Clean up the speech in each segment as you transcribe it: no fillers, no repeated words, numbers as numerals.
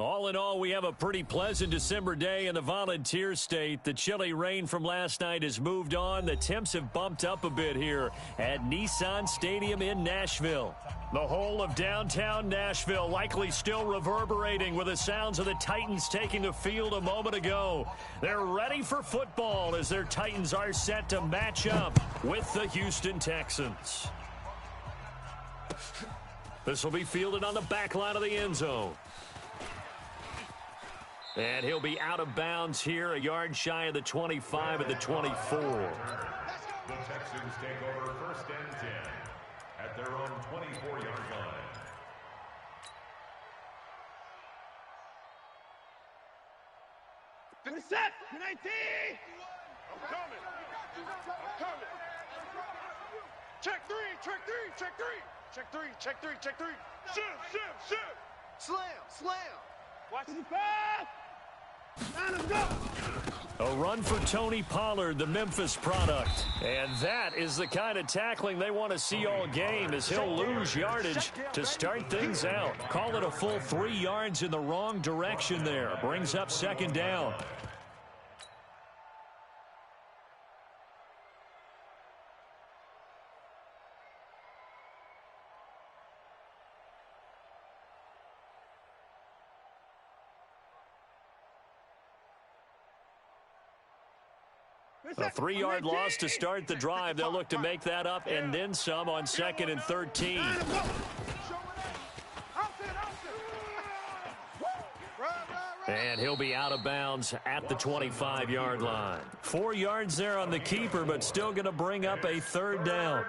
All in all, we have a pretty pleasant December day in the Volunteer State. The chilly rain from last night has moved on. The temps have bumped up a bit here at Nissan Stadium in Nashville. The whole of downtown Nashville likely still reverberating with the sounds of the Titans taking the field a moment ago. They're ready for football as their Titans are set to match up with the Houston Texans. This will be fielded on the back line of the end zone. And he'll be out of bounds here, a yard shy of the 25 at the 24. The Texans take over 1st and 10 at their own 24-yard line. Finish set! 19! I'm coming! Check three! Check three! Check three! Check three! Check three! Check three! Shift! Slam! Watch the pass! Let him go! A run for Tony Pollard, the Memphis product. And that is the kind of tackling they want to see all game, as he'll lose yardage to start things out. Call it a full 3 yards in the wrong direction there. Brings up 2nd down. A 3-yard loss to start the drive. They'll look to make that up and then some on 2nd and 13. And he'll be out of bounds at the 25-yard line. 4 yards there on the keeper, but still going to bring up a 3rd down.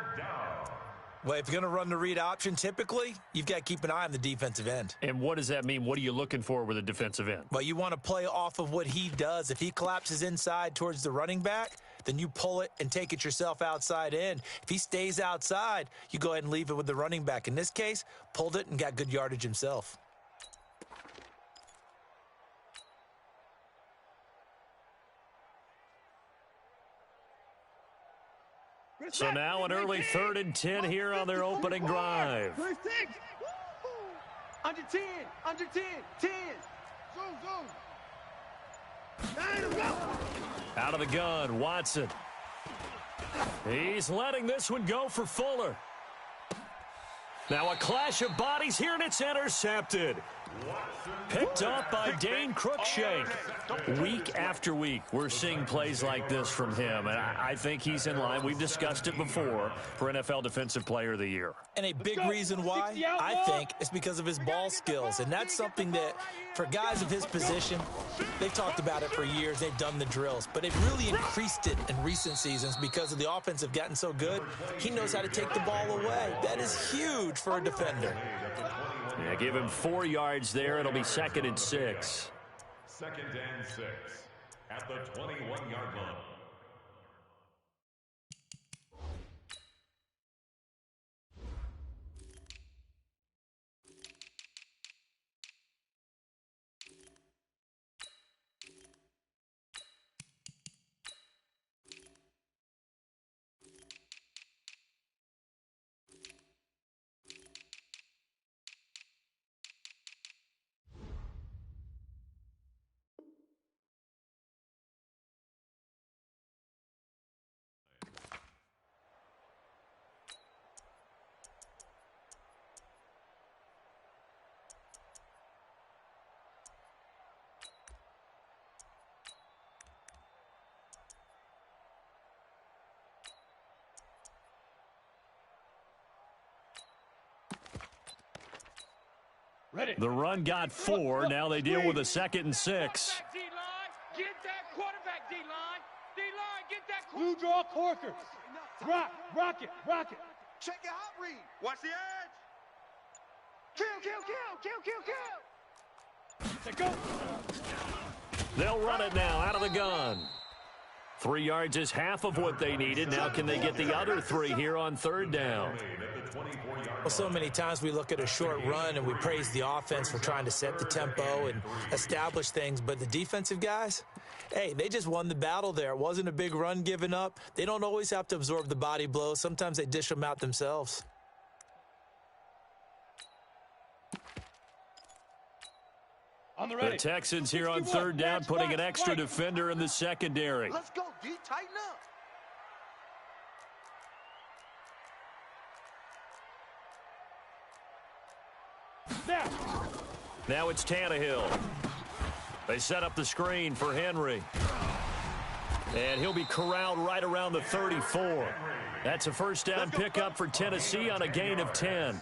Well, if you're going to run the read option, typically, you've got to keep an eye on the defensive end. And what does that mean? What are you looking for with a defensive end? Well, you want to play off of what he does. If he collapses inside towards the running back, then you pull it and take it yourself outside in. If he stays outside, you go ahead and leave it with the running back. In this case, pulled it and got good yardage himself. So now an early 3rd and 10 here on their opening drive. Under 10, 10. Zoom. Out of the gun, Watson. He's letting this one go for Fuller. Now a clash of bodies here, and it's intercepted. Picked up by Dane Cruikshank. Week after week, we're seeing plays like this from him, and I think he's in line. We've discussed it before for NFL Defensive Player of the Year. And a big reason why, I think, is because of his ball skills, and that's something that, for guys of his position, they've talked about it for years. They've done the drills, but they've really increased it in recent seasons because of the offense have gotten so good. He knows how to take the ball away. That is huge for a defender. Yeah, give him 4 yards there. It'll be 2nd and 6. 2nd and 6 at the 21-yard line. Ready. The run got 4. Now they deal with a 2nd and 6. Get that quarterback, D-line. D-line, get that quarterback. Blue draw Corker. Rock it. Check your hot read. Watch the edge. Kill. They'll run it now out of the gun. 3 yards is half of what they needed. Now can they get the other 3 here on 3rd down? Well, so many times we look at a short run and we praise the offense for trying to set the tempo and establish things, but the defensive guys, hey, they just won the battle there. It wasn't a big run given up. They don't always have to absorb the body blows. Sometimes they dish them out themselves. The Texans here on third down, putting an extra defender in the secondary. Let's go, D. Tighten up. Now it's Tannehill. They set up the screen for Henry. And he'll be corralled right around the 34. That's a first down pickup for Tennessee on a gain of 10.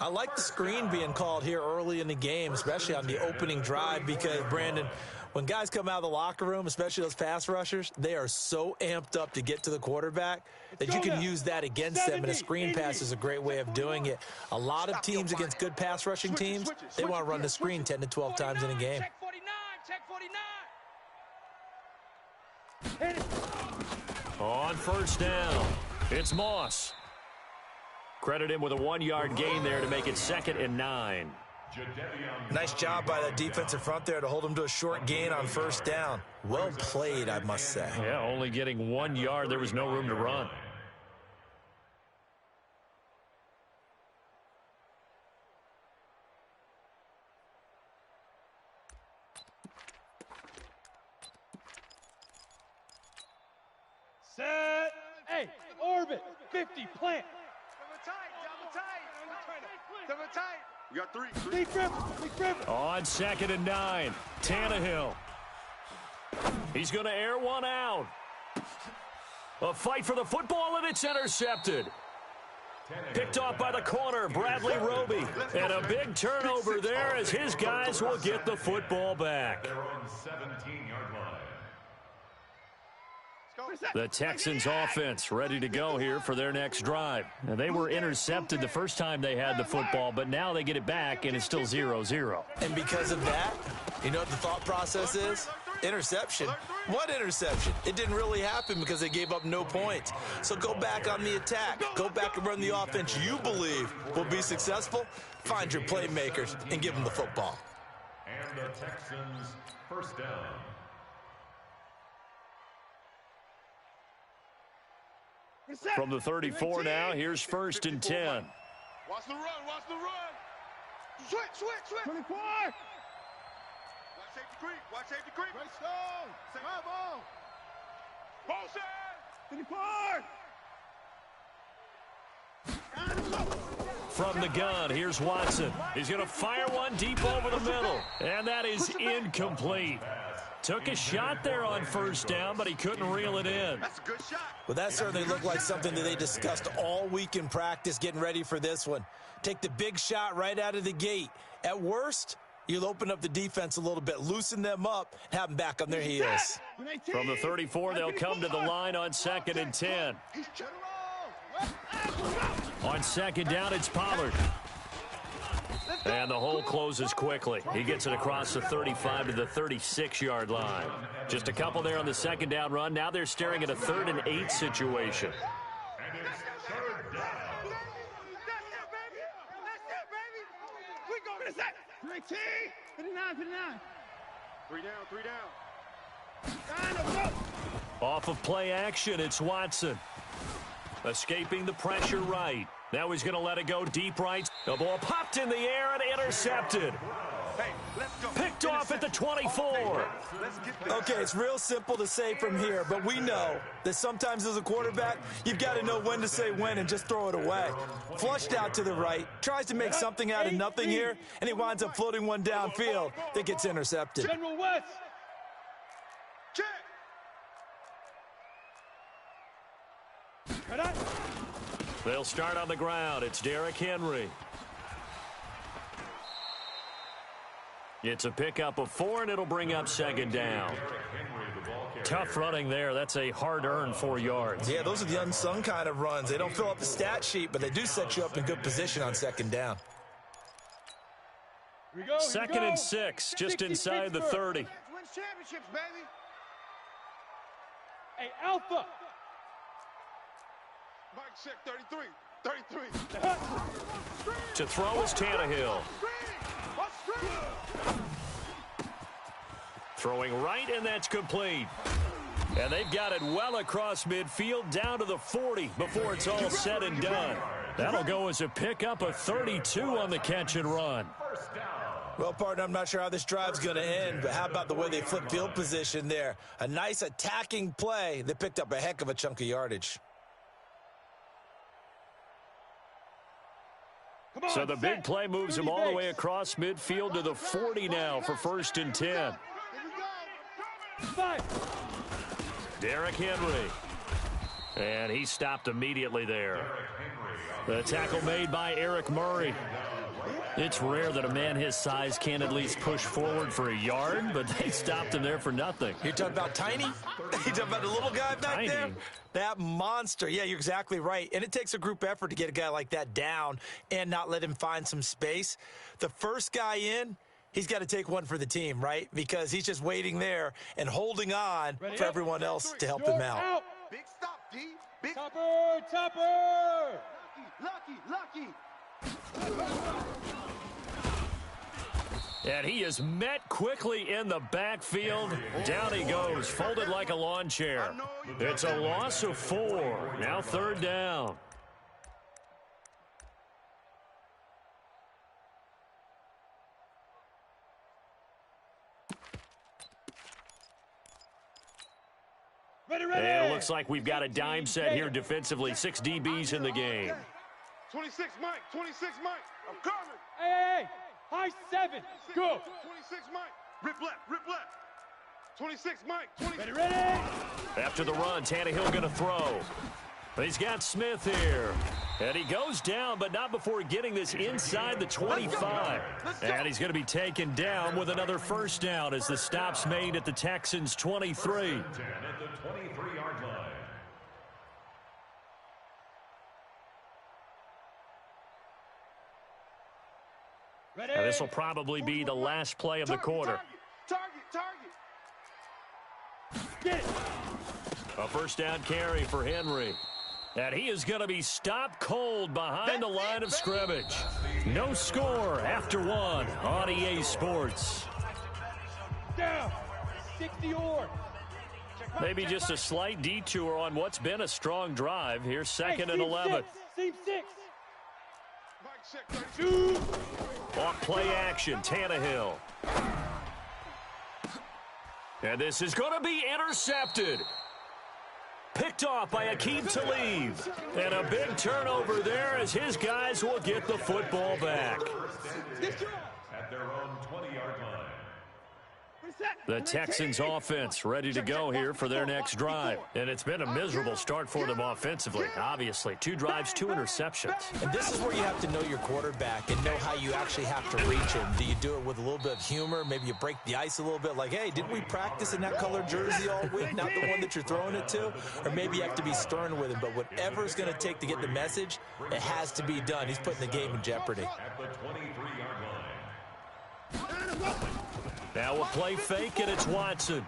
I like the screen being called here early in the game, especially on the opening drive, because, Brandon, when guys come out of the locker room, especially those pass rushers, they are so amped up to get to the quarterback that you can use that against them, and a screen pass is a great way of doing it. A lot of teams against good pass rushing teams, they want to run the screen 10 to 12 times in a game. Check 49. On first down, it's Moss. Credit him with a 1-yard gain there to make it 2nd and 9. Nice job by that defensive front there to hold him to a short gain on first down. Well played, I must say. Yeah, only getting 1 yard. There was no room to run. Set. Hey, orbit. 50, plant. Double tight. We got 3. Big river. On 2nd and 9, Tannehill. He's going to air one out. A fight for the football, and it's intercepted. Picked off by the corner, Bradley Roby. And a big turnover there as his guys will get the football back. The Texans offense ready to go here for their next drive. Now, they were intercepted the first time they had the football, but now they get it back, and it's still 0-0. And because of that, you know what the thought process is? Interception. What interception? It didn't really happen because they gave up no points. So go back on the attack. Go back and run the offense you believe will be successful. Find your playmakers and give them the football. And the Texans first down. From the 34 now, here's 1st and 10. Watch the run. Switch. 24. Watch safety creep. Right stone. Bravo. Motion. 34. From the gun, here's Watson. He's going to fire one deep over the middle. And that is incomplete. Took a shot there on first down, but he couldn't reel it in. That's a good shot. Well, that certainly looked like something that they discussed all week in practice getting ready for this one. Take the big shot right out of the gate. At worst, you'll open up the defense a little bit, loosen them up, and have them back on their heels. From the 34, they'll come to the line on 2nd and 10. On 2nd down, it's Pollard. And the hole closes quickly. He gets it across the 35 to the 36-yard line. Just a couple there on the 2nd down run. Now they're staring at a 3rd and 8 situation. And it's 3rd down. That's it, baby. We go. 59. 3 down. Off of play action, it's Watson. Escaping the pressure right. Now he's going to let it go deep right. The ball popped in the air and intercepted. Hey, let's go. Picked off at the 24. Okay, it's real simple to say from here, but we know that sometimes as a quarterback, you've got to know when to say when and just throw it away. Flushed out to the right, tries to make something out of nothing here, and he winds up floating one downfield that gets intercepted. General West. Check. They'll start on the ground. It's Derrick Henry. It's a pickup of 4, and it'll bring up 2nd down. Tough running there. That's a hard-earned 4 yards. Yeah, those are the unsung kind of runs. They don't fill up the stat sheet, but they do set you up in good position on 2nd down. 2nd and 6, just inside the 30. Win championships, baby. Hey, Alpha. Mike check 33. To throw is Tannehill. Throwing right, and that's complete. And they've got it well across midfield down to the 40 before it's all said and done. That'll go as a pickup of 32 on the catch and run. First down. Well, partner, I'm not sure how this drive's going to end, but how about the way they flip field position there? A nice attacking play that picked up a heck of a chunk of yardage. So the big play moves him all the way across midfield to the 40 now for 1st and 10. Derrick Henry. And he stopped immediately there. The tackle made by Eric Murray. It's rare that a man his size can't at least push forward for a yard, but they stopped him there for nothing. You're talking about tiny? You're talking about the little guy back there? That monster. Yeah, you're exactly right. And it takes a group effort to get a guy like that down and not let him find some space. The first guy in, he's got to take one for the team, right? Because he's just waiting there and holding on for everyone else to help him out. Big stop, D. Big Topper! lucky. And he is met quickly in the backfield. Down he goes, folded like a lawn chair. It's a loss of 4. Now 3rd down. Ready. And it looks like we've got a dime set here defensively. 6 DBs in the game. 26 Mike. I'm coming. Hey. High 7. Go. 26 Mike. Rip left. 26 Mike. 26. Ready. After the run, Tannehill going to throw. He's got Smith here. And he goes down, but not before getting this inside the 25. And he's going to be taken down with another 1st down as the stop's made at the Texans' 23. 10 at the 23-yard line. Ready. And this will probably be the last play of the quarter. Target. Get it. A 1st down carry for Henry. And he is going to be stopped cold behind the line of scrimmage. No score after 1 on EA Sports. Down. 60 or. Maybe just a slight detour on what's been a strong drive. Here's 2nd and 11. Seam 6. Mike check 2. Off play action, Tannehill. And this is going to be intercepted. Picked off by Aqib Talib. And a big turnover there as his guys will get the football back. At their own 20-yard line. The Texans offense ready to go here for their next drive. And it's been a miserable start for them offensively. Obviously, 2 drives, 2 interceptions. And this is where you have to know your quarterback and know how you actually have to reach him. Do you do it with a little bit of humor? Maybe you break the ice a little bit like, hey, didn't we practice in that colored jersey all week? Not the one that you're throwing it to? Or maybe you have to be stern with him. But whatever it's going to take to get the message, it has to be done. He's putting the game in jeopardy. At the 23-yard line. Now a play fake, and it's Watson.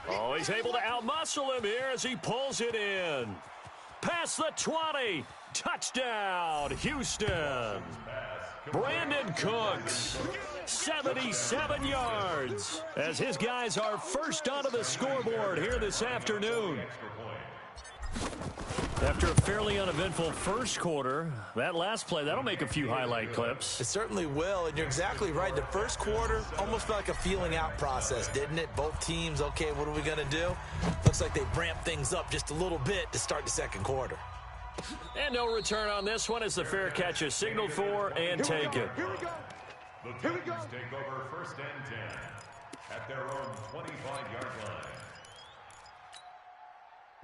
Oh, he's able to outmuscle him here as he pulls it in. Past the 20. Touchdown, Houston. Brandon Cooks, 77 yards, as his guys are first onto the scoreboard here this afternoon. After a fairly uneventful first quarter, that last play, that'll make a few highlight clips. It certainly will, and you're exactly right. The first quarter almost felt like a feeling out process, didn't it? Both teams, okay, what are we going to do? Looks like they ramped things up just a little bit to start the second quarter. And no return on this one as the fair catch is signaled for and taken. Here we go. The Titans take over 1st and 10 at their own 25-yard line.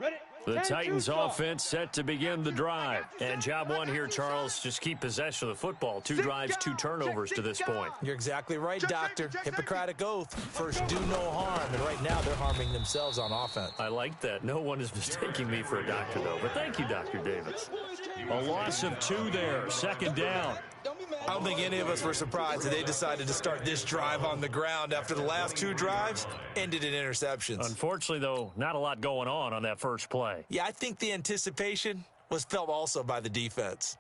Ready. The Titans offense set to begin the drive. And job 1 here, Charles, just keep possession of the football. 2 drives, 2 turnovers to this point. You're exactly right, Doctor. Hippocratic oath. First, do no harm. And right now, they're harming themselves on offense. I like that. No one is mistaking me for a doctor, though. But thank you, Dr. Davis. A loss of 2 there. 2nd down. I don't think any of us were surprised that they decided to start this drive on the ground after the last 2 drives ended in interceptions. Unfortunately, though, not a lot going on that first play. Yeah, I think the anticipation was felt also by the defense.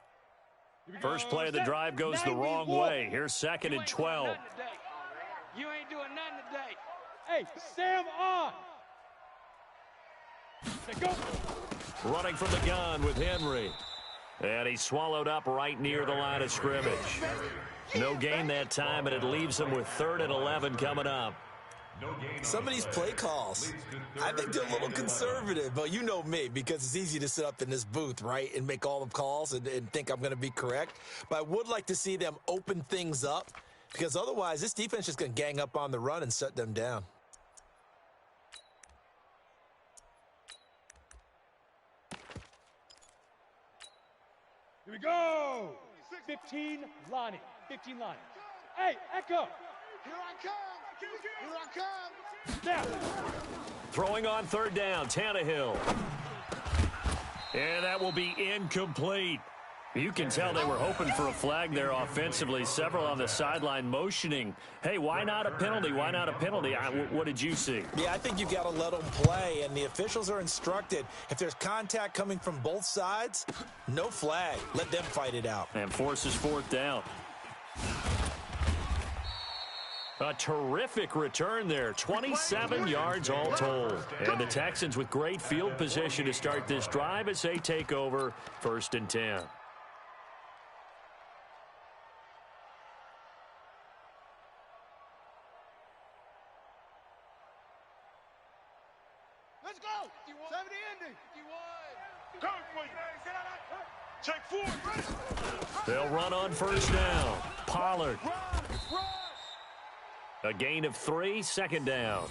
First play of the drive goes the wrong way. Here's 2nd and 12. You ain't doing nothing today. Hey, Sam on. Go. Running from the gun with Henry. And he's swallowed up right near the line of scrimmage. No gain that time, and it leaves them with 3rd and 11 coming up. Some of these play calls, I think they're a little conservative, but you know me, because it's easy to sit up in this booth, right, and make all the calls and think I'm going to be correct. But I would like to see them open things up, because otherwise this defense is just going to gang up on the run and shut them down. Here we go. 15 Lonnie. 15 Lonnie. Hey, Echo. Here I come. Here I come. Now. Throwing on 3rd down, Tannehill. And that will be incomplete. You can tell they were hoping for a flag there offensively. Several on the sideline motioning. Hey, why not a penalty? Why not a penalty? What did you see? Yeah, I think you've got to let them play, and the officials are instructed. If there's contact coming from both sides, no flag. Let them fight it out. And forces 4th down. A terrific return there. 27 yards all told. And the Texans with great field position to start this drive as they take over 1st and 10. Let's go. 70 ending. 51. Check 4. They'll run on 1st down. Pollard. A gain of 3, 2nd down.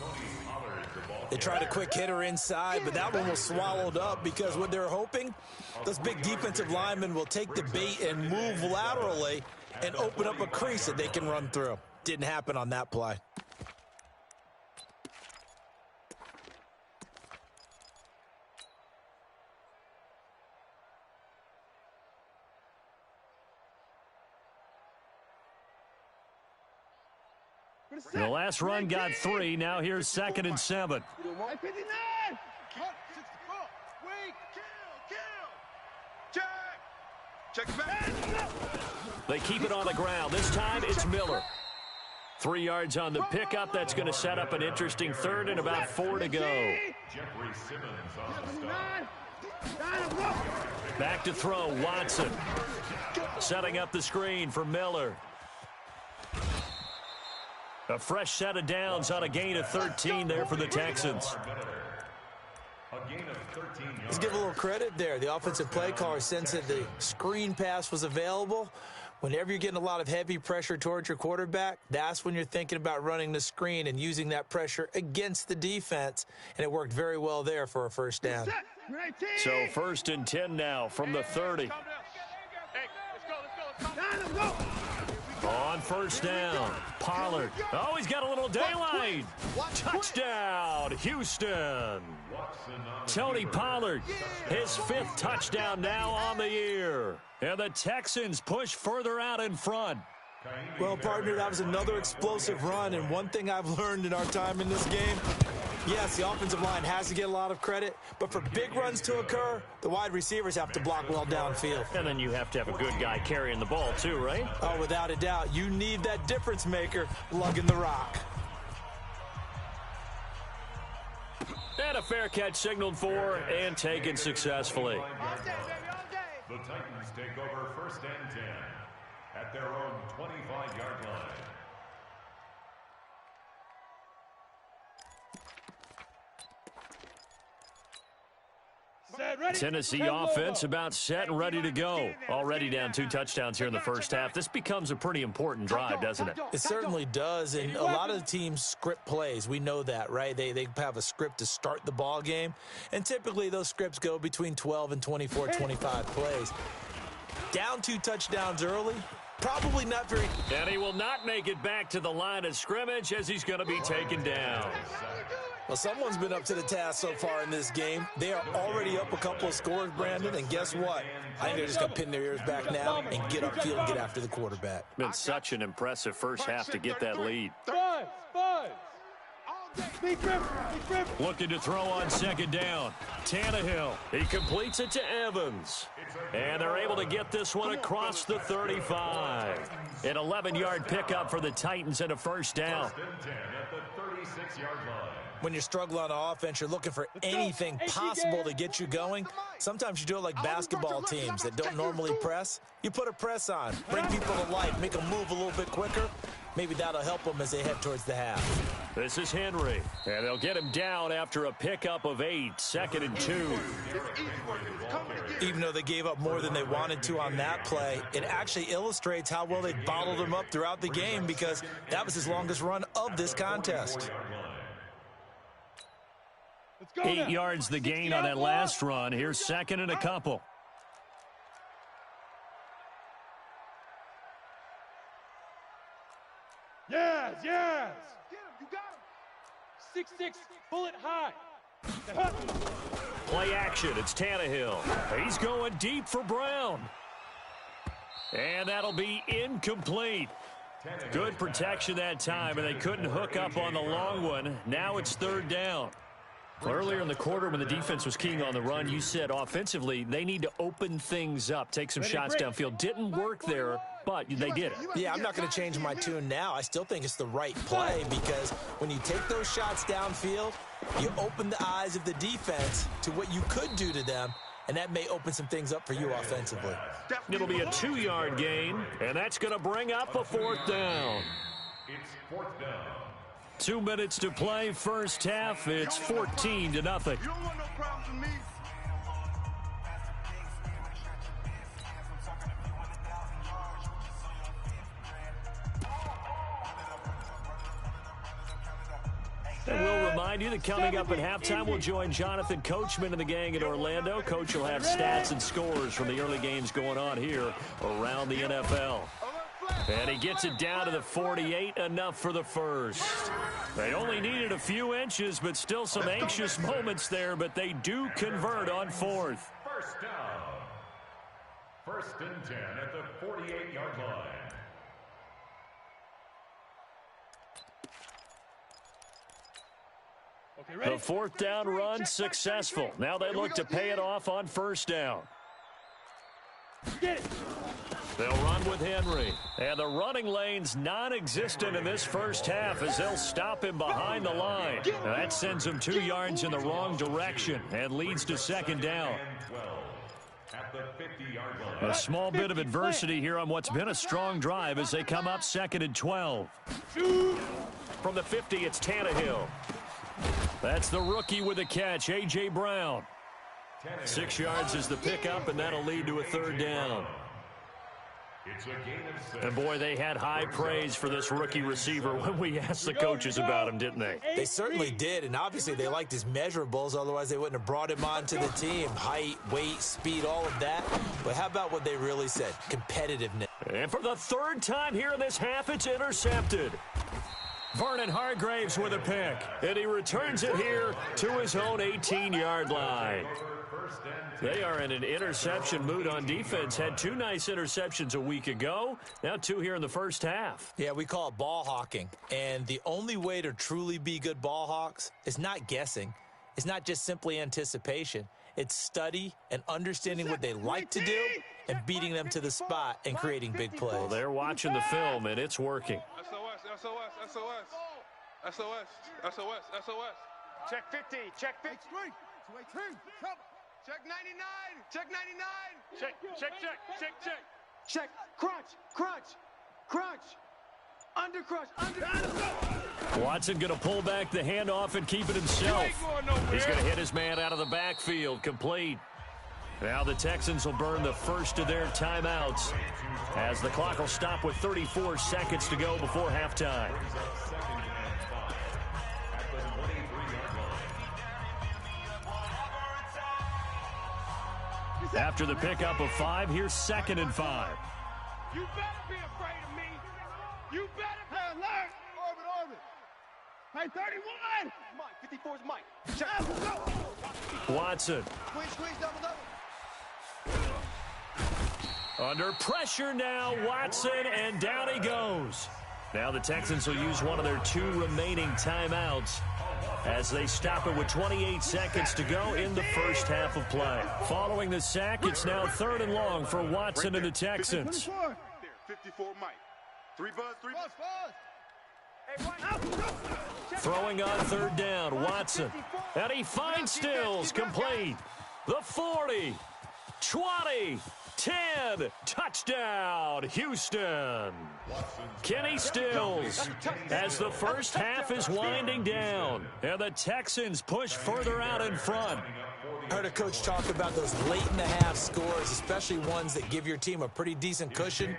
They tried a quick hitter inside, but that one was swallowed up because what they're hoping, those big defensive linemen will take the bait and move laterally and open up a crease that they can run through. Didn't happen on that play. The last run got 3. Now here's 2nd and 7. 59. Wait. Kill. Check back. They keep it on the ground. This time it's Miller. 3 yards on the pickup. That's going to set up an interesting 3rd and about 4 to go. Jeffrey Simmons on the stop. Back to throw, Watson. Setting up the screen for Miller. A fresh set of downs on a gain of 13 there for the Texans. Let's give a little credit there. The offensive play caller sensed that the screen pass was available. Whenever you're getting a lot of heavy pressure towards your quarterback, that's when you're thinking about running the screen and using that pressure against the defense. And it worked very well there for a 1st down. So 1st and 10 now from the 30. On 1st down, Pollard. Oh, he's got a little daylight. Touchdown, Houston. Tony Pollard, his 5th touchdown now on the year. And the Texans push further out in front. Well, partner, that was another explosive run. And one thing I've learned in our time in this game, yes, the offensive line has to get a lot of credit, but for big runs to occur, the wide receivers have to block well downfield. And then you have to have a good guy carrying the ball too, right? Oh, without a doubt. You need that difference maker lugging the rock. And a fair catch signaled for and taken successfully. The Titans take over 1st and 10 at their own 25-yard line. Tennessee offense about set and ready to go. Already down 2 touchdowns here in the 1st half. This becomes a pretty important drive, doesn't it? It certainly does, and a lot of the teams script plays. We know that, right? They have a script to start the ball game, and typically those scripts go between 12 and 24, 25 plays. Down 2 touchdowns early, probably not very... And he will not make it back to the line of scrimmage as he's going to be taken down. Well, someone's been up to the task so far in this game. They are already up a couple of scores, Brandon, and guess what? I think they're just going to pin their ears back now and get upfield and get after the quarterback. Been such an impressive 1st half to get that lead. Five. Looking to throw on 2nd down. Tannehill. He completes it to Evans. And they're able to get this one across the 35. An 11-yard pickup for the Titans and a 1st down. 36-yard line. When you're struggling on offense, you're looking for anything possible to get you going. Sometimes you do it like basketball teams that don't normally press. You put a press on, bring people to life, make them move a little bit quicker. Maybe that'll help them as they head towards the half. This is Henry, and they'll get him down after a pickup of 8, 2nd and 2. Even though they gave up more than they wanted to on that play, it actually illustrates how well they bottled him up throughout the game because that was his longest run of this contest. 8 yards the gain on that last run. Here's 2nd and a couple. Yes, yes. Get him, you got him. 6'6", bullet high. Play action, it's Tannehill. He's going deep for Brown. And that'll be incomplete. Good protection that time, and they couldn't hook up on the long one. Now it's 3rd down. Earlier in the quarter when the defense was keying on the run, you said offensively they need to open things up, take some shots downfield. Didn't work there, but they did it. Yeah, I'm not going to change my tune now. I still think it's the right play because when you take those shots downfield, you open the eyes of the defense to what you could do to them, and that may open some things up for you offensively. It'll be a 2-yard gain, and that's going to bring up a 4th down. It's 4th down. 2 minutes to play, first half. It's 14-0. You don't want no problems with me. And we'll remind you that coming up at halftime, we'll join Jonathan Coachman and the gang in Orlando. Coach will have stats and scores from the early games going on here around the NFL. And he gets it down to the 48, enough for the first. They only needed a few inches, but still some anxious moments there, but they do convert on 4th. First down. 1st and 10 at the 48-yard line. The 4th down run successful. Now they look to pay it off on 1st down. They'll run with Henry. And the running lane's non-existent in this first half as they'll stop him behind the line. Now that sends him 2 yards in the wrong direction and leads to 2nd down. At the 50-yard line. A small bit of adversity here on what's been a strong drive as they come up 2nd and 12. From the 50, it's Tannehill. That's the rookie with a catch, A.J. Brown. 6 yards is the pickup, and that'll lead to a 3rd down. It's a gain of 6. And, boy, they had high praise for this rookie receiver when we asked the coaches about him, didn't they? They certainly did, and obviously they liked his measurables. Otherwise, they wouldn't have brought him onto the team. Height, weight, speed, all of that. But how about what they really said? Competitiveness. And for the 3rd time here in this half, it's intercepted. Vernon Hargraves with a pick, and he returns it here to his own 18-yard line. They are in an interception mood on defense. Had 2 nice interceptions a week ago. Now 2 here in the first half. Yeah, we call it ball hawking. And the only way to truly be good ball hawks is not guessing. It's not just simply anticipation. It's study and understanding what they like to do and beating them to the spot and creating big plays. Well, they're watching the film, and it's working. SOS. Check 50. Check 50. Check 99. Check 99. Check. Crunch. Under crunch. Watson going to pull back the handoff and keep it himself. He's going to hit his man out of the backfield. Complete. Now the Texans will burn the first of their timeouts as the clock will stop with 34 seconds to go before halftime. After the pickup of 5, here's 2nd and 5. You better be afraid of me. You better be alert. Orbit. Hey, 31. Mike, 54's Mike. Check. Watson. Squeeze, double. Under pressure now, Watson, and down he goes. Now the Texans will use one of their 2 remaining timeouts as they stop it with 28 seconds to go in the first half of play. Following the sack, it's now 3rd and long for Watson and the Texans. 54 Mike. 3 buzz. Throwing on third down, Watson. And he finds Stills, complete. The 40, 20, 10, touchdown, Houston. Kenny Stills as the first half is winding down, and the Texans push further out in front. I heard a coach talk about those late-in-the-half scores, especially ones that give your team a pretty decent cushion.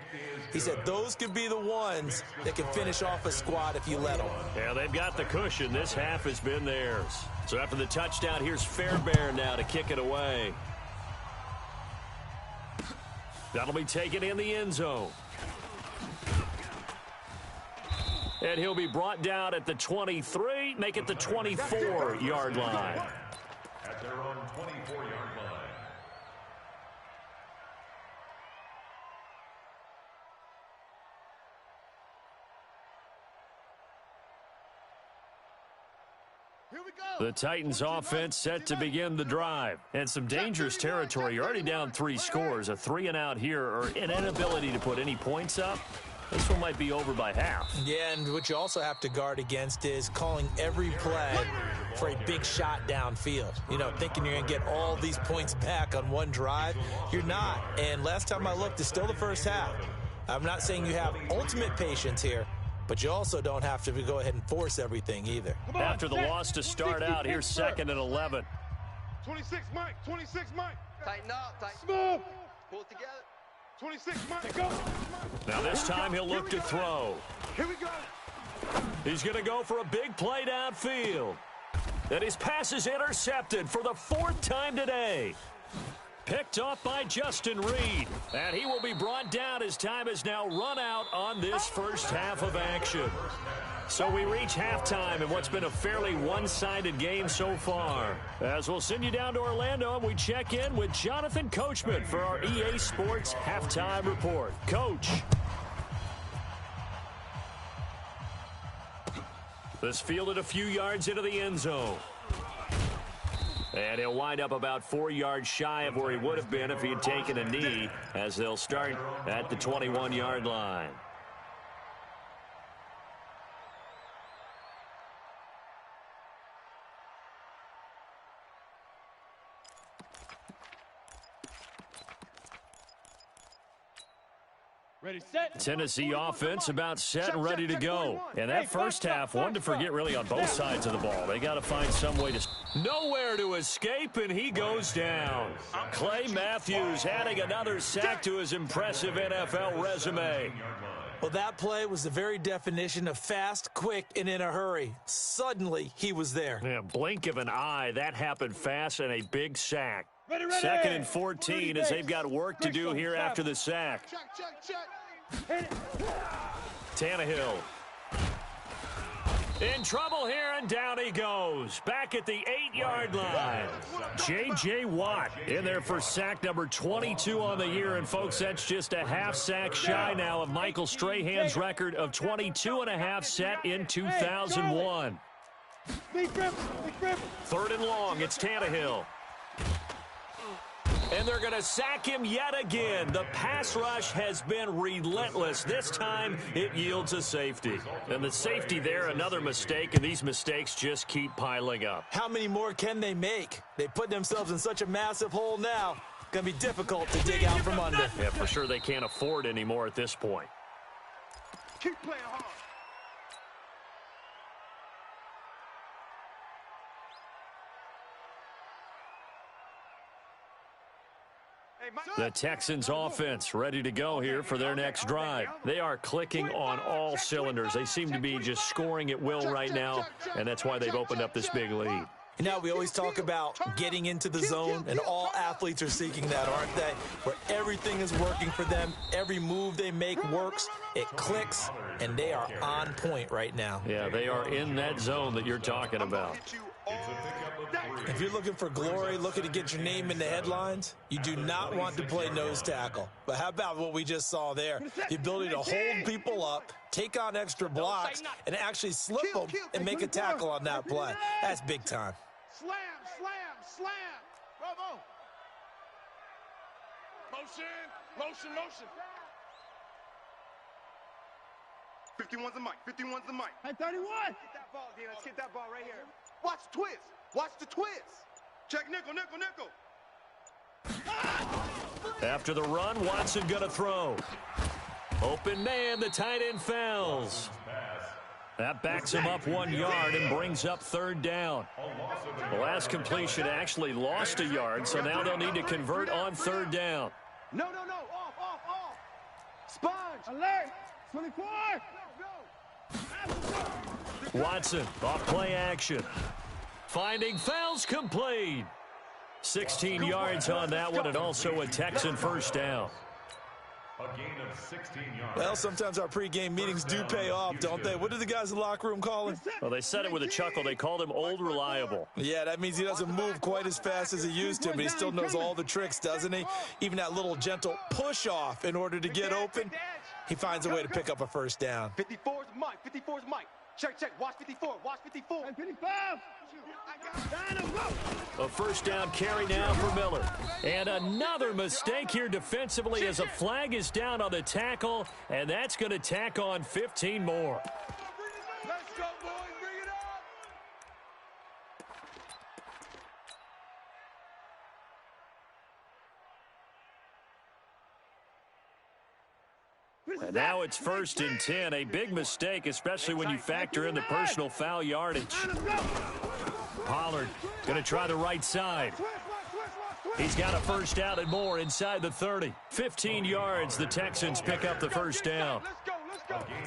He said those could be the ones that can finish off a squad if you let them. Yeah, they've got the cushion. This half has been theirs. So after the touchdown, here's Fairbairn now to kick it away. That'll be taken in the end zone. And he'll be brought down at the 23, make it the 24-yard line. At their own 24-yard line. Here we go. The Titans offense set to begin the drive. And some dangerous territory. You're already down 3 scores. A 3-and-out here or an inability to put any points up. This one might be over by half. Yeah, and what you also have to guard against is calling every play for a big shot downfield. You know, thinking you're going to get all these points back on one drive. You're not. And last time I looked, it's still the first half. I'm not saying you have ultimate patience here, but you also don't have to go ahead and force everything either. After the loss to start out, here's 2nd and 11. 26, Mike. 26, Mike. Tighten up. Tighten. Smooth. Pull it together. 26, Mike. Go. Now this time he'll look to throw. Here we go. He's going to go for a big play downfield. And his pass is intercepted for the 4th time today. Picked off by Justin Reed. And he will be brought down as time has now run out on this first half of action. So we reach halftime in what's been a fairly one-sided game so far. As we'll send you down to Orlando and we check in with Jonathan Coachman for our EA Sports Halftime Report. Coach. This fielded a few yards into the end zone. And he'll wind up about 4 yards shy of where he would have been if he had taken a knee, as they'll start at the 21-yard line. Ready, set. Tennessee offense about set and ready to go. And that first half, one to forget really on both sides of the ball. They got to find some way to... Nowhere to escape, and he goes down. Clay Matthews adding another sack to his impressive NFL resume. Well, that play was the very definition of fast, quick, and in a hurry. Suddenly, he was there. Yeah, blink of an eye, that happened fast and a big sack. Ready. 2nd and 14 as they've got work to do here after the sack. Check. Hit it. Tannehill. In trouble here, and down he goes. Back at the 8-yard line. J.J. Watt in there for sack number 22 on the year. And, folks, that's just a half sack shy now of Michael Strahan's record of 22.5 set in 2001. 3rd and long, it's Tannehill. And they're going to sack him yet again. The pass rush has been relentless. This time, it yields a safety. And the safety there, another mistake, and these mistakes just keep piling up. How many more can they make? They put themselves in such a massive hole now. Going to be difficult to dig out from under. Yeah, for sure they can't afford anymore at this point. Keep playing hard. The Texans offense ready to go here for their next drive. They are clicking on all cylinders. They seem to be just scoring at will right now, and that's why they've opened up this big lead. You know, we always talk about getting into the zone, and all athletes are seeking that, aren't they? Where everything is working for them. Every move they make works. It clicks, and they are on point right now. Yeah, they are in that zone that you're talking about. If you're looking for glory, looking to get your name in the headlines, you do not want to play nose tackle. But how about what we just saw there? The ability to hold people up, take on extra blocks, and actually slip them and make a tackle on that play. That's big time. Slam. Bravo. Motion. 51's the mic. 51's the mic. Hey, 31. Get that ball, D. Let's get that ball right here. Watch the twist. Watch the twist. Check nickel, nickel, nickel. After the run, Watson going to throw. Open man, the tight end fouls. That backs him up 1 yard and brings up third down. The last completion actually lost a yard, so now they'll need to convert on third down. No. Off. Sponge. Alert. 24. Go. Watson off play action. Finding fouls complete. 16 yards on that one, and also a Texan first down. A gain of 16 yards. Well, sometimes our pregame meetings do pay off, don't they? What do the guys in the locker room call him? Well, they said it with a chuckle. They called him Old Reliable. Yeah, that means he doesn't move quite as fast as he used to, but he still knows all the tricks, doesn't he? Even that little gentle push-off in order to get open, he finds a way to pick up a first down. 54's Mike. 54's Mike. Check. Watch 54. Watch 54. 55. A first down carry now for Miller. And another mistake here defensively as a flag is down on the tackle, and that's going to tack on 15 more. Let's go, boys. Bring it up. And now it's 1st and 10. A big mistake, especially when you factor in the personal foul yardage. Pollard going to try the right side. He's got a first down and more inside the 30. 15 yards, the Texans pick up the first down.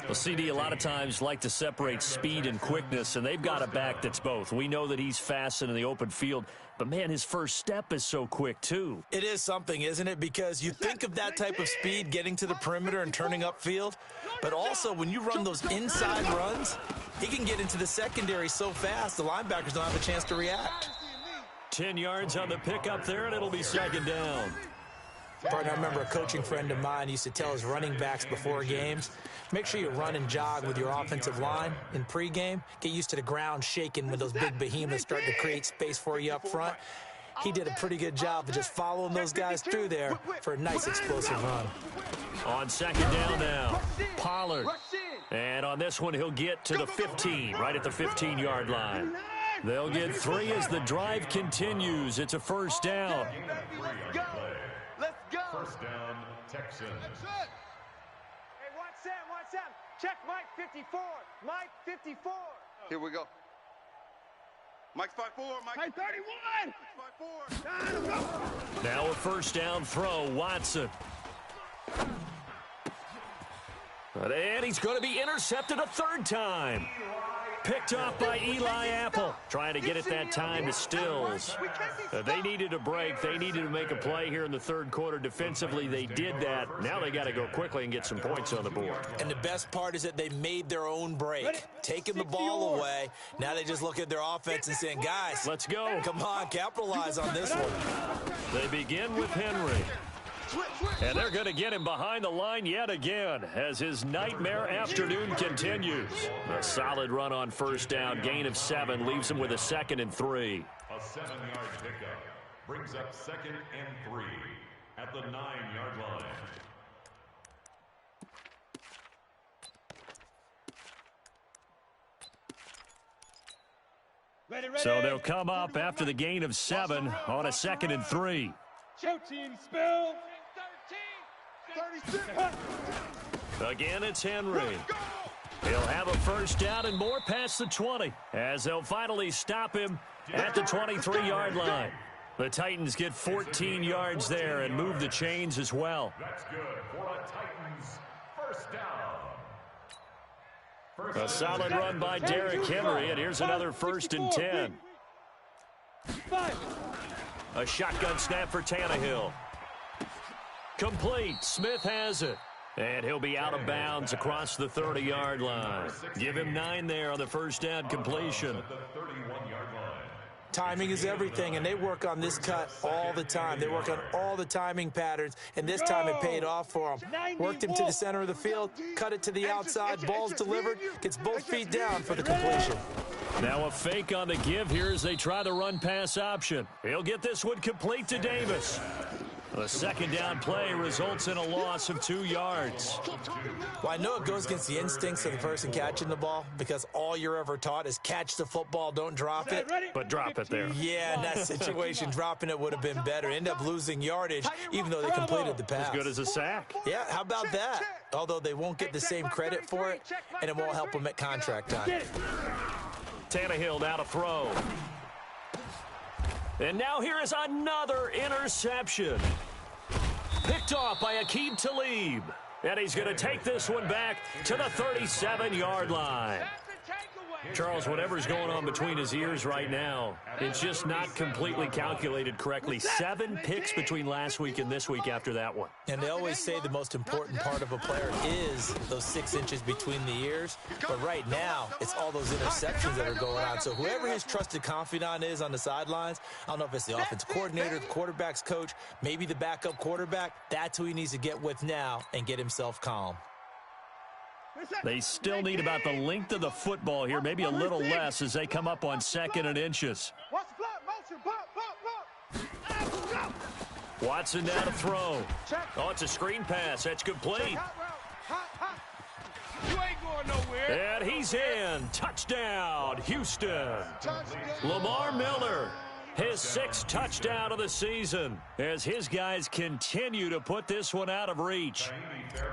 Well, CD a lot of times like to separate speed and quickness, and they've got a back that's both. We know that he's fast in the open field, but, man, his first step is so quick, too. It is something, isn't it? Because you think of that type of speed getting to the perimeter and turning upfield, but also when you run those inside runs, he can get into the secondary so fast the linebackers don't have a chance to react. 10 yards on the pickup there, and it'll be second down. Partner, I remember a coaching friend of mine used to tell his running backs before games, make sure you run and jog with your offensive line in pregame. Get used to the ground shaking when those big behemoths start to create space for you up front. He did a pretty good job of just following those guys through there for a nice explosive run. On second down now, Pollard. And on this one, he'll get to the 15, right at the 15-yard line. They'll get 3 as the drive continues. It's a first down. Let's go. First down, Texans. Hey, watch Sam. Check Mike 54. Mike 54. Here we go. Mike's 5'4", Mike. Hey, 31. 5'4". Now a first down throw, Watson. And he's going to be intercepted a third time. Picked off by Eli Apple. Trying to get it that time to Stills. They needed a break. They needed to make a play here in the third quarter. Defensively, they did that. Now they got to go quickly and get some points on the board. And the best part is that they made their own break, taking the ball away. Now they just look at their offense and saying, guys, let's go. Come on, capitalize on this one. They begin with Henry. And they're going to get him behind the line yet again as his nightmare afternoon continues. A solid run on first down, gain of 7, leaves him with a 2nd and 3. A 7-yard pickup brings up 2nd and 3 at the 9-yard line. So they'll come up after the gain of 7 on a 2nd and 3. Show team spill. 36. Again, it's Henry. He'll have a first down and more past the 20 as they'll finally stop him at the 23-yard line. The Titans get 14 yards there and move the chains as well. That's good for a Titans first down. A solid run by Derrick Henry, and here's another 1st and 10. A shotgun snap for Tannehill. Complete. Smith has it. And he'll be out of bounds across the 30-yard line. Give him 9 there on the first down completion. Timing is everything, and they work on this cut all the time. They work on all the timing patterns, and this time it paid off for them. Worked him to the center of the field, cut it to the outside, ball's delivered, gets both feet down for the completion. Now a fake on the give here as they try the run-pass option. He'll get this one complete to Davis. The second down play results in a loss of 2 yards. Well, I know it goes against the instincts of the person catching the ball because all you're ever taught is catch the football, don't drop it. But drop it there. Yeah, in that situation, dropping it would have been better. End up losing yardage, even though they completed the pass. As good as a sack. Yeah, how about that? Although they won't get the same credit for it, and it won't help them at contract time. Tannehill now to throw. And now here is another interception. Picked off by Aqib Talib. And he's going to take this one back to the 37-yard line. Charles, whatever's going on between his ears right now, it's just not completely calculated correctly. 7 picks between last week and this week after that one. And they always say the most important part of a player is those 6 inches between the ears. But right now, it's all those interceptions that are going on. So whoever his trusted confidant is on the sidelines, I don't know if it's the offensive coordinator, the quarterback's coach, maybe the backup quarterback, that's who he needs to get with now and get himself calm. They still need about the length of the football here, maybe a little less as they come up on 2nd and inches. Watson now to throw. Oh, it's a screen pass. That's complete. You ain't going nowhere. And he's in. Touchdown, Houston. Lamar Miller, his 6th touchdown of the season as his guys continue to put this one out of reach.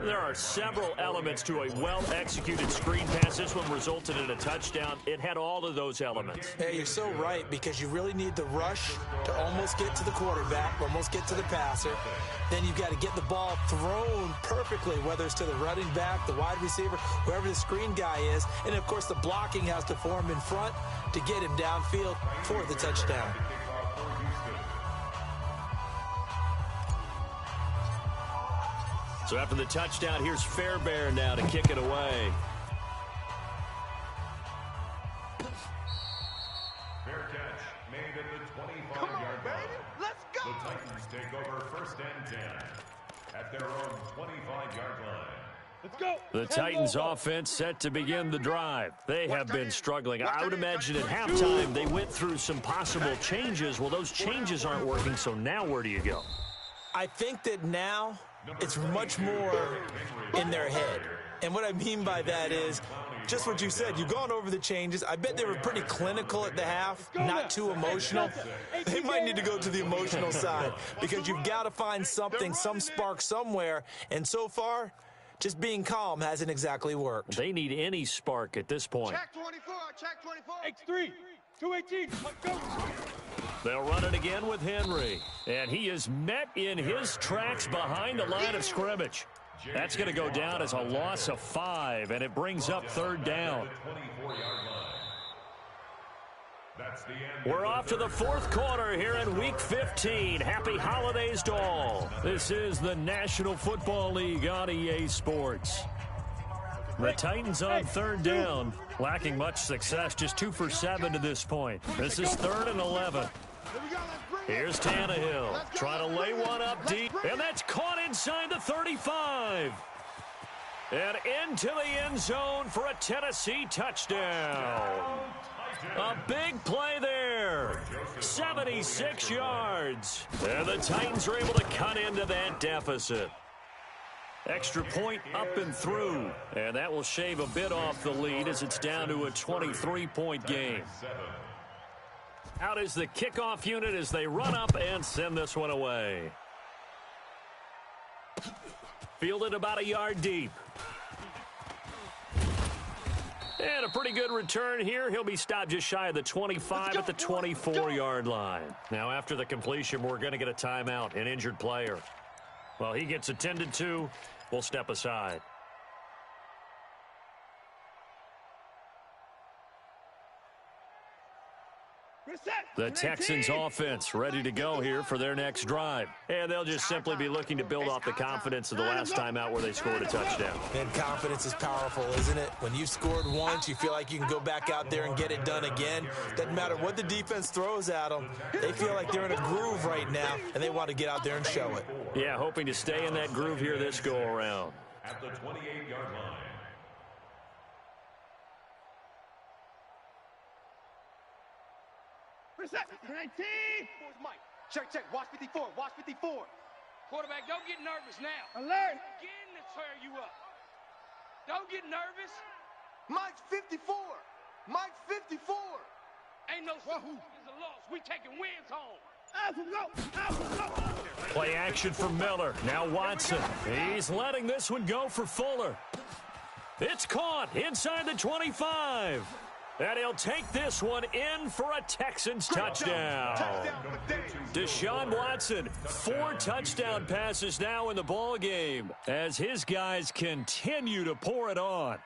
There are several elements to a well-executed screen pass. This one resulted in a touchdown. It had all of those elements. Yeah, you're so right because you really need the rush to almost get to the quarterback, almost get to the passer. Then you've got to get the ball thrown perfectly, whether it's to the running back, the wide receiver, whoever the screen guy is. And, of course, the blocking has to form in front to get him downfield for the touchdown. So after the touchdown, here's Fairbairn now to kick it away. Fair catch made at the 25-yard line. Let's go. The Titans take over 1st and 10 at their own 25-yard line. Let's go. The Titans offense set to begin the drive. They have been struggling. I would imagine at halftime they went through some possible changes. Well, those changes aren't working, so now where do you go? I think that now it's much more in their head. And what I mean by that is just what you said. You've gone over the changes. I bet they were pretty clinical at the half, not too emotional. They might need to go to the emotional side because you've got to find something, some spark somewhere. And so far, just being calm hasn't exactly worked. They need any spark at this point. Check 24, check 24. X3, 218, let's go. They'll run it again with Henry. And he is met in his tracks behind the line of scrimmage. That's going to go down as a loss of 5, and it brings up 3rd down. We're off to the 4th quarter here in Week 15. Happy holidays to all. This is the National Football League on EA Sports. The Titans on 3rd down, lacking much success, just 2 for 7 to this point. This is 3rd and 11. Here's Tannehill trying to lay one up deep, and that's caught inside the 35. And into the end zone for a Tennessee touchdown. A big play there. 76 yards. And the Titans are able to cut into that deficit. Extra point up and through. And that will shave a bit off the lead as it's down to a 23-point game. Out is the kickoff unit as they run up and send this one away. Fielded about a yard deep. And a pretty good return here. He'll be stopped just shy of the 25 at the 24-yard line. Now, after the completion, we're going to get a timeout, an injured player. Well, he gets attended to. We'll step aside. The Texans offense ready to go here for their next drive. And they'll just simply be looking to build off the confidence of the last time out where they scored a touchdown. And confidence is powerful, isn't it? When you've scored once, you feel like you can go back out there and get it done again. Doesn't matter what the defense throws at them. They feel like they're in a groove right now, and they want to get out there and show it. Yeah, hoping to stay in that groove here this go-around. At the 28-yard line. Reset. 19. Where's Mike? Check, check. Watch 54. Watch 54. Quarterback, don't get nervous now. Alert! Begin to tear you up. Don't get nervous. Mike's 54. Mike's 54. Ain't no is a loss. We taking wins home. Play action for Miller. Now Watson. He's letting this one go for Fuller. It's caught inside the 25. And he'll take this one in for a Texans touchdown. Deshaun Watson, 4 touchdown passes now in the ball game as his guys continue to pour it on.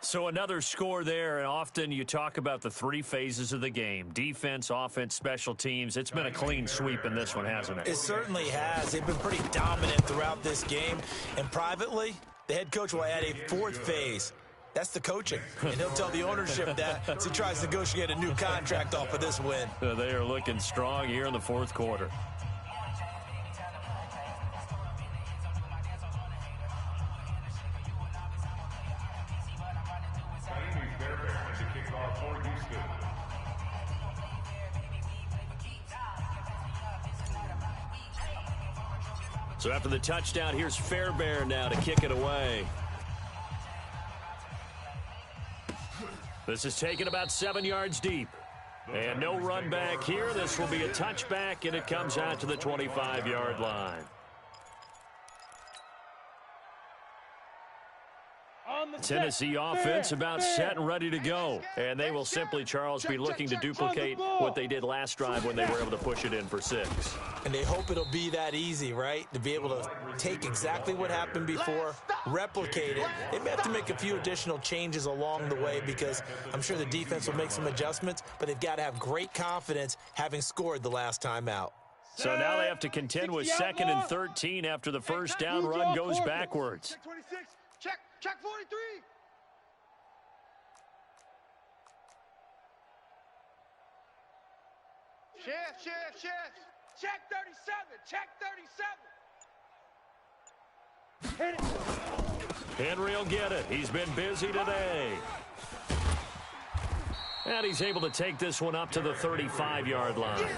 So another score there, and often you talk about the 3 phases of the game. Defense, offense, special teams. It's been a clean sweep in this one, hasn't it? It certainly has. They've been pretty dominant throughout this game. And privately, the head coach will add a 4th phase. That's the coaching. And he'll tell the ownership that as he tries to negotiate a new contract off of this win. They are looking strong here in the 4th quarter. So after the touchdown, here's Fairbairn now to kick it away. This is taken about 7 yards deep. And no run back here. This will be a touchback, and it comes out to the 25-yard line. Tennessee offense about set and ready to go. And they will simply, Charles, be looking to duplicate what they did last drive when they were able to push it in for 6. And they hope it'll be that easy, right? To be able to take exactly what happened before, replicate it. They may have to make a few additional changes along the way because I'm sure the defense will make some adjustments, but they've got to have great confidence having scored the last time out. So now they have to contend with 2nd and 13 after the first down run goes backwards. Check 26. Check 43. Shift. Check 37. Hit it. Henry will get it. He's been busy today. And he's able to take this one up to the 35-yard line.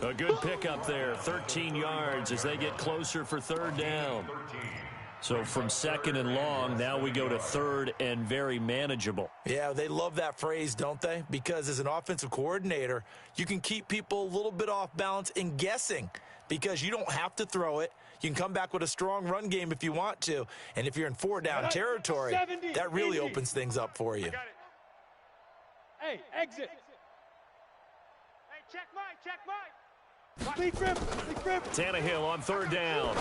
A good pickup there, 13 yards as they get closer for 3rd down. So from 2nd and long, now we go to 3rd and very manageable. Yeah, they love that phrase, don't they? Because as an offensive coordinator, you can keep people a little bit off balance and guessing because you don't have to throw it. You can come back with a strong run game if you want to. And if you're in 4-down territory, that really opens things up for you. Hey, exit. Hey, check Mike. Big grip. Tannehill on 3rd down.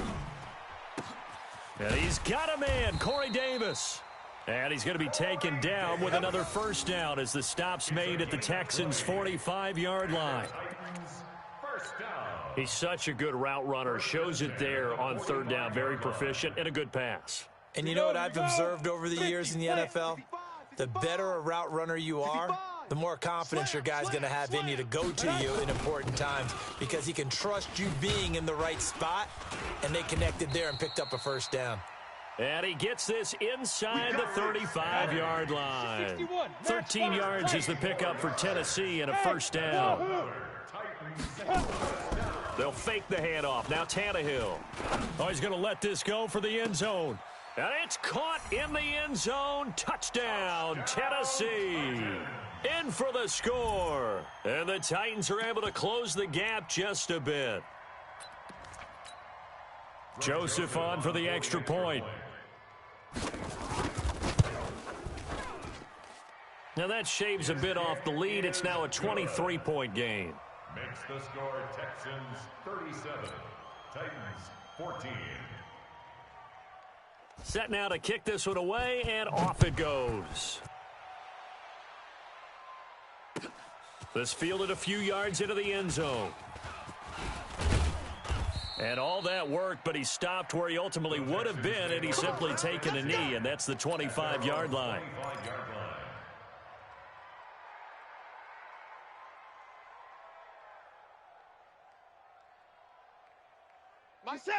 And he's got a man, Corey Davis. And he's going to be taken down with another 1st down as the stop's made at the Texans' 45-yard line. He's such a good route runner. Shows it there on 3rd down. Very proficient and a good pass. And you know what I've observed over the years in the NFL? The better a route runner you are, the more confidence your guy's going to have in you to go to you in important times because he can trust you being in the right spot, and they connected there and picked up a 1st down. And he gets this inside the 35-yard line. 13 yards is the pickup for Tennessee and a 1st down. They'll fake the handoff. Now Tannehill. Oh, he's going to let this go for the end zone. And it's caught in the end zone. Touchdown, Tennessee. In for the score. And the Titans are able to close the gap just a bit. Joseph on for the extra point. Now that shaves a bit off the lead. It's now a 23-point game. Makes the score Texans 37, Titans 14. Set now to kick this one away, and off it goes. This fielded a few yards into the end zone. And all that worked, but he stopped where he ultimately would have been, and he's simply taken a knee, and that's the 25-yard line.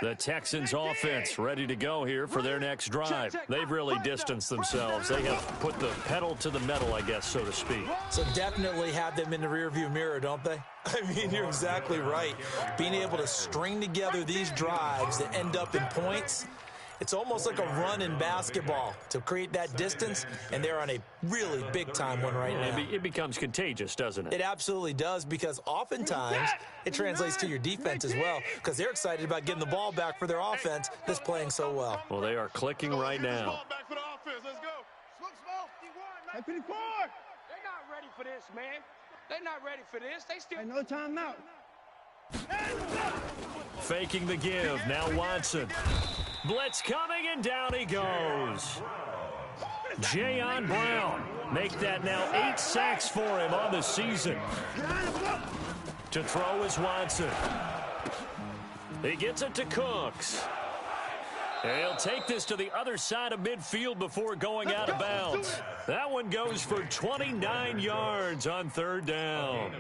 The Texans offense ready to go here for their next drive. They've really distanced themselves. They have put the pedal to the metal, I guess, so to speak. So definitely have them in the rearview mirror, don't they? I mean, you're exactly right. Being able to string together these drives that end up in points, it's almost like a run in basketball to create that distance, and they're on a really big-time one right now. It becomes contagious, doesn't it? It absolutely does, because oftentimes it translates to your defense as well, because they're excited about getting the ball back for their offense that's playing so well. Well, they are clicking right now. Back for the offense. Let's go. Hey, 54. They're not ready for this, man. They're not ready for this. They still. No timeout. Faking the give. Now Watson. Blitz coming, and down he goes. Jayon Brown. Make that now 8 sacks for him on the season. To throw is Watson. He gets it to Cooks. He'll take this to the other side of midfield before going out of bounds. That one goes for 29 yards on third down.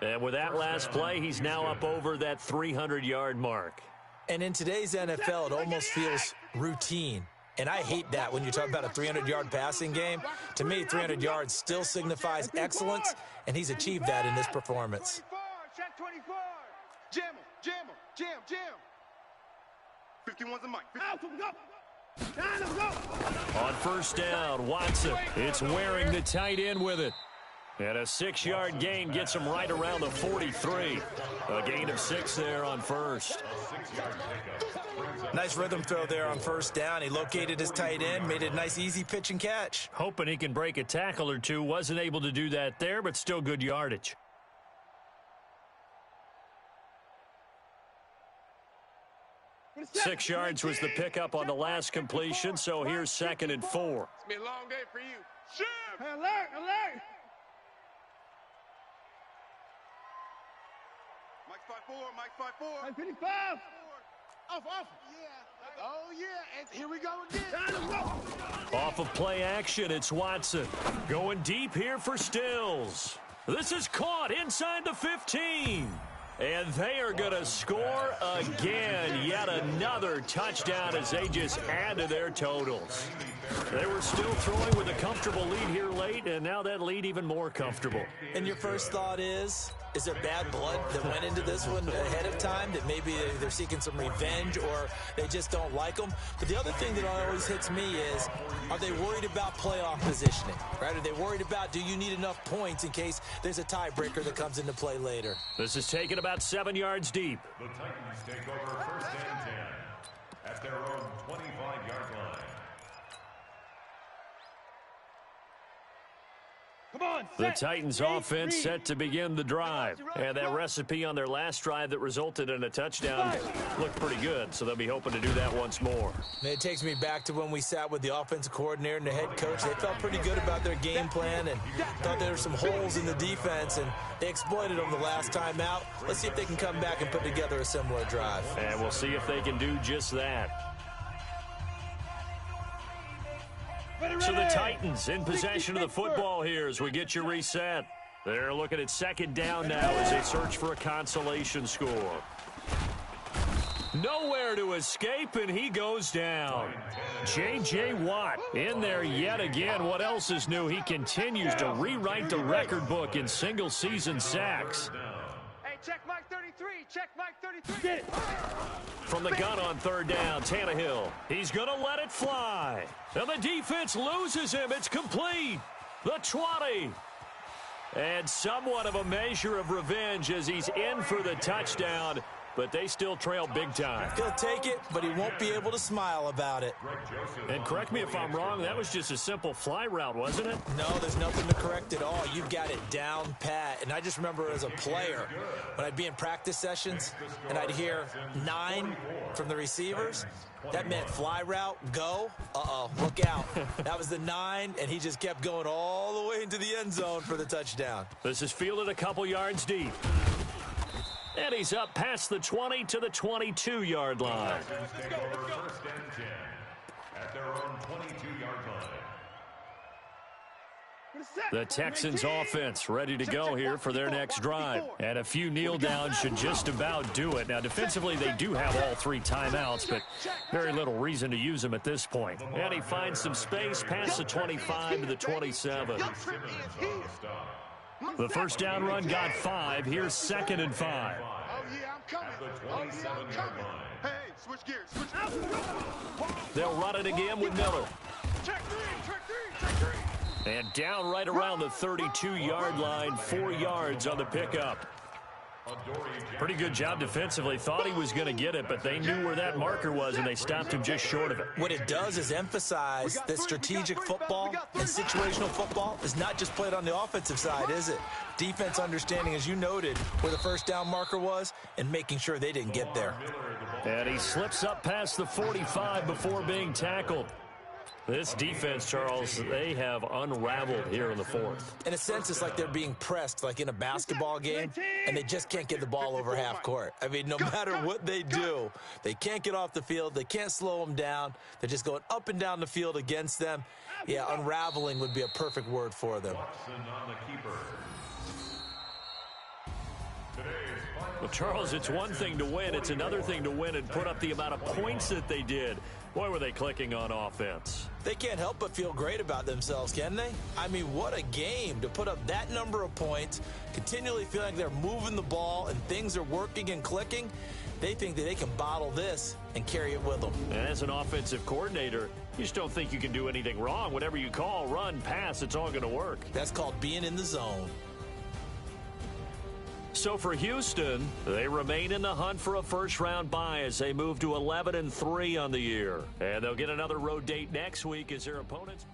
And with that last play, he's now up over that 300-yard mark. And in today's NFL, it almost feels routine. And I hate that when you talk about a 300-yard passing game. To me, 300 yards still signifies excellence, and he's achieved that in this performance. Check 24. Jam him. Jam him. Jam. Jam. 51's the mic. Out. Go. Time to go. On first down, Watson. It's wearing the tight end with it. And a 6-yard gain gets him right around the 43. A gain of 6 there on first. Nice rhythm throw there on first down. He located his tight end, made it a nice, easy pitch and catch. Hoping he can break a tackle or two. Wasn't able to do that there, but still good yardage. Six yards was the pickup on the last completion, so here's 2nd and 4. It's been a long day for you. Ship. Alert. Mike 5-4. 55. Off. Yeah. Oh, yeah. And here we go again. Off of play action, it's Watson. Going deep here for Stills. This is caught inside the 15. And they are going to score again. Yet another touchdown as they just add to their totals. They were still throwing with a comfortable lead here late, and now that lead even more comfortable. And your first thought is there bad blood that went into this one ahead of time, that maybe they're seeking some revenge or they just don't like them? But the other thing that always hits me is, are they worried about playoff positioning? Right? Are they worried about, do you need enough points in case there's a tiebreaker that comes into play later? This is taken about 7 yards deep. The Titans take over 1st and 10 at their own 25-yard line. The Titans offense set to begin the drive. And that recipe on their last drive that resulted in a touchdown looked pretty good, so they'll be hoping to do that once more. And it takes me back to when we sat with the offensive coordinator and the head coach. They felt pretty good about their game plan and thought there were some holes in the defense, and they exploited them the last time out. Let's see if they can come back and put together a similar drive. And we'll see if they can do just that. So the Titans in possession of the football here as we get you reset. They're looking at 2nd down now as they search for a consolation score. Nowhere to escape, and he goes down. J.J. Watt in there yet again. What else is new? He continues to rewrite the record book in single-season sacks. Hey, check Mike 33. Check Mike 33. Get it. From the gun on 3rd down, Tannehill. He's going to let it fly. And the defense loses him. It's complete. The 20. And somewhat of a measure of revenge as he's in for the touchdown. But they still trail big time. He'll take it, but he won't be able to smile about it. And correct me if I'm wrong, that was just a simple fly route, wasn't it? No, there's nothing to correct at all. You've got it down pat. And I just remember as a player, when I'd be in practice sessions and I'd hear 9 from the receivers, that meant fly route, go, look out. That was the 9, and he just kept going all the way into the end zone for the touchdown. This is fielded a couple yards deep. And he's up past the 20 to the 22-yard line. Take over 1st and 10 at their own 22-yard line. The Texans offense ready to go here for their next drive. And a few kneel downs should just about do it. Now, defensively, they do have all 3 timeouts, but very little reason to use them at this point. And he finds some space past the 25 to the 27. The first down run got 5. Here's 2nd and 5. Oh, yeah, I'm coming. Oh, yeah, I'm coming. Hey, switch gears. Switch. They'll run it again with Miller. Check 3, check 3, check 3. And down right around the 32-yard line, 4 yards on the pickup. Pretty good job defensively. Thought he was going to get it, but they knew where that marker was, and they stopped him just short of it. What it does is emphasize that strategic football and situational football is not just played on the offensive side, is it? Defense understanding, as you noted, where the first down marker was and making sure they didn't get there. And he slips up past the 45 before being tackled. This defense, Charles, they have unraveled here in the 4th. In a sense, it's like they're being pressed, like in a basketball game, and they just can't get the ball over half court. I mean, no matter what they do, they can't get off the field. They can't slow them down. They're just going up and down the field against them. Yeah, unraveling would be a perfect word for them. Well, Charles, it's one thing to win. It's another thing to win and put up the amount of points that they did. Boy, were they clicking on offense. They can't help but feel great about themselves, can they? I mean, what a game to put up that number of points, continually feeling like they're moving the ball and things are working and clicking. They think that they can bottle this and carry it with them. And as an offensive coordinator, you just don't think you can do anything wrong. Whatever you call, run, pass, it's all going to work. That's called being in the zone. So for Houston, they remain in the hunt for a first-round bye as they move to 11-3 on the year. And they'll get another road date next week as their opponents.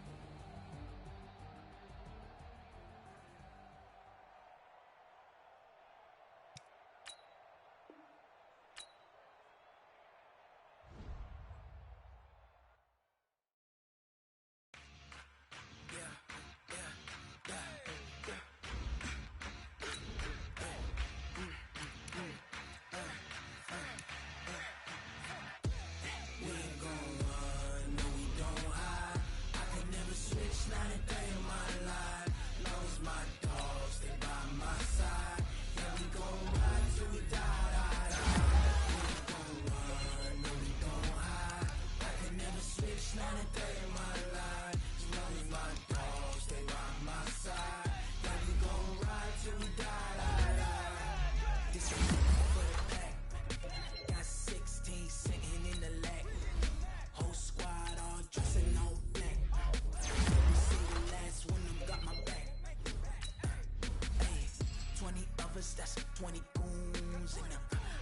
That's 20 goons and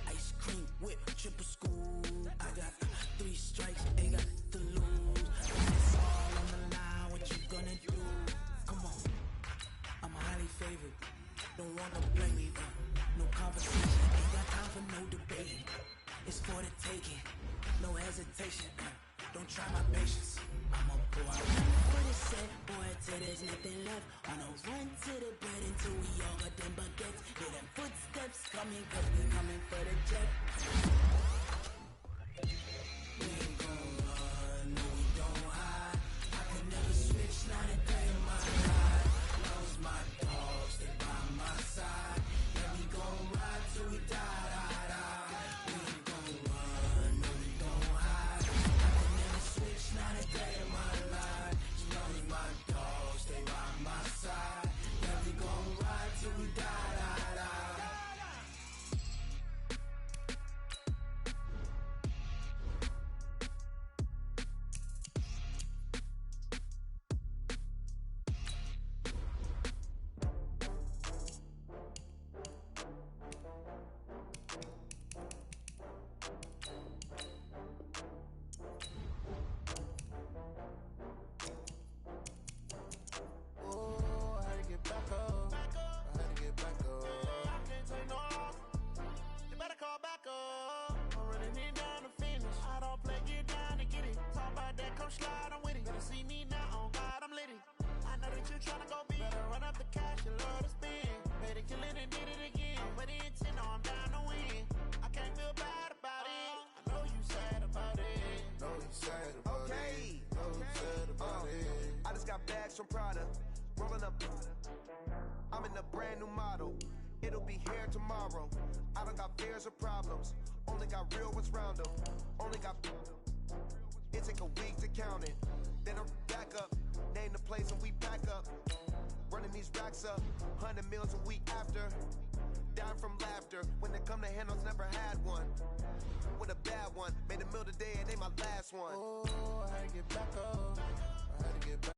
ice cream whip, triple scoop. I got 3 strikes, ain't got to lose. It's all on the line, what you gonna do? Come on, I'm highly favored. Don't wanna blame me, no conversation. Ain't got time for no debate. It's for the taking, no hesitation. Don't try my patience. I'm a boy. For the set, boy, till there's nothing left. On a run to the bread until we all got them baguettes. Hear them footsteps coming, cause we coming for the jet. We ain't gon' run, no, we don't hide. I can never switch, not a day in my life. Lost my dogs, they by my side. Yeah, we gon' ride till we die. We ain't gon' run, no, we don't hide. I can never switch, not a day in my life. As long as my dogs, they by my side. Yeah, we gon' ride till we die. Slide, I'm with it. Better see me now, on God, I'm litty. I know that you tryna go big. Better run up the cash, you love to spend. Better kill it and did it again. But the intent, no, I'm down to win. I can't feel bad about it. I know you sad about it. Know you sad about it. Know you sad about it. I just got bags from Prada. rolling up. I'm in a brand new model. It'll be here tomorrow. I don't got fears or problems. Only got real ones round them. Only got. It take a week to count it. Then I'm back up. Name the place and we pack up. Running these racks up. 100 meals a week after. Down from laughter. When they come to handles, never had one. With a bad one. Made a meal today and ain't my last one. Oh, I had to get back up. I had to get back.